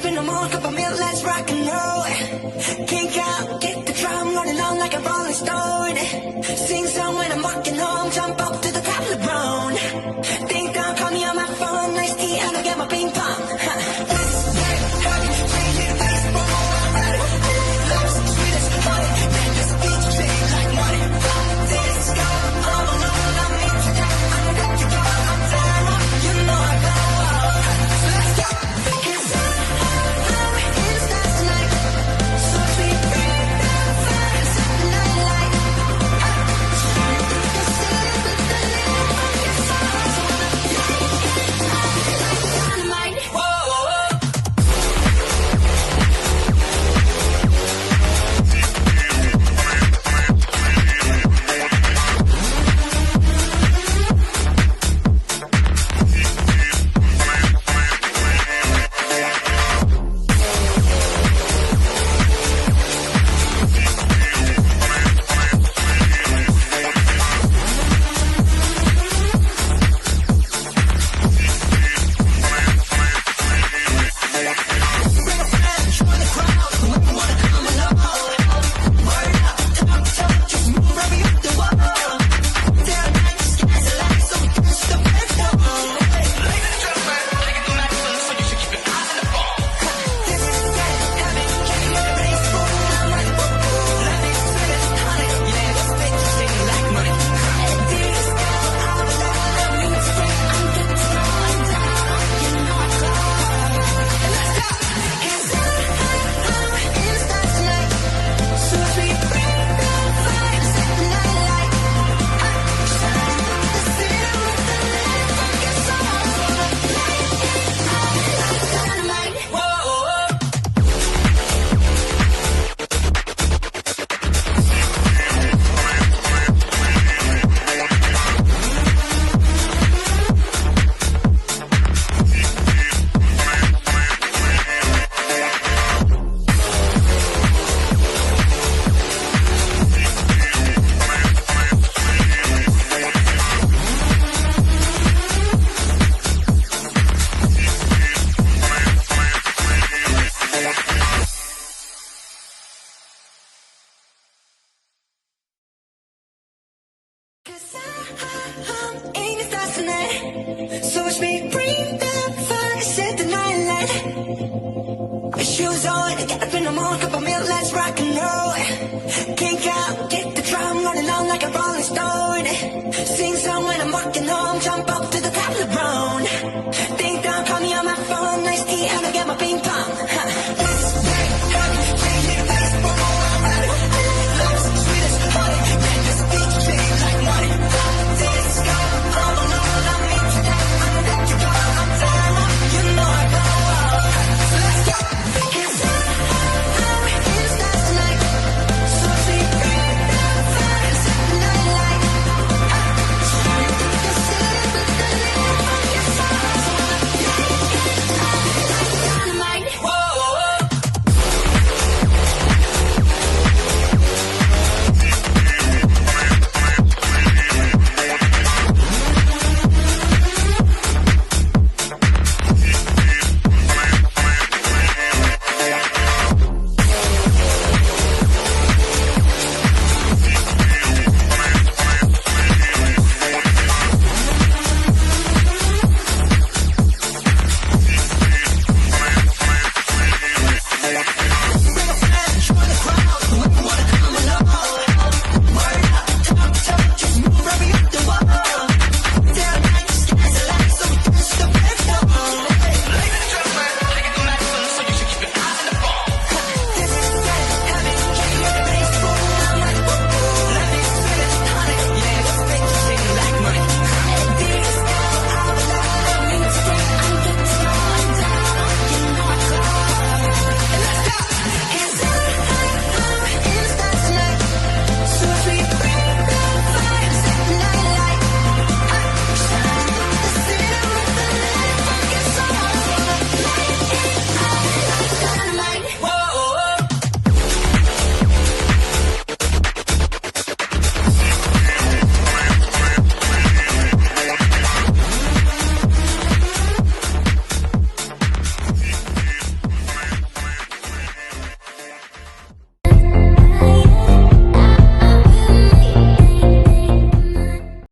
up in the morning, cup of milk, let's rock and roll. Kick out, get the drum rolling on like a rolling stone. Sing song when I'm walking home, jump up to the top of the brown. Ding dong, call me on my phone, nice tea, and I'll get my ping pong. Let's get happy, change it, baseball, ready. Love's sweet as honey, then just beat you like money. This go, all alone, I'm in today. I'm good to go, I'm down, you know I go. So let's go. Cause I'm in the stars tonight. So sweet, bring that fire, set the night light. The city with the lit on your soul. So dynamite. Whoa, whoa, whoa. So watch me bring that fire, set the night light. Shoes on, get up in the morning, cup of milk, let's rock and roll. Kick out, get the drum rolling on like a rolling stone. Sing song when I'm walking home, jump up to the top of the brown. Ding dong, call me on my phone, nice tea, and I'll get my ping pong.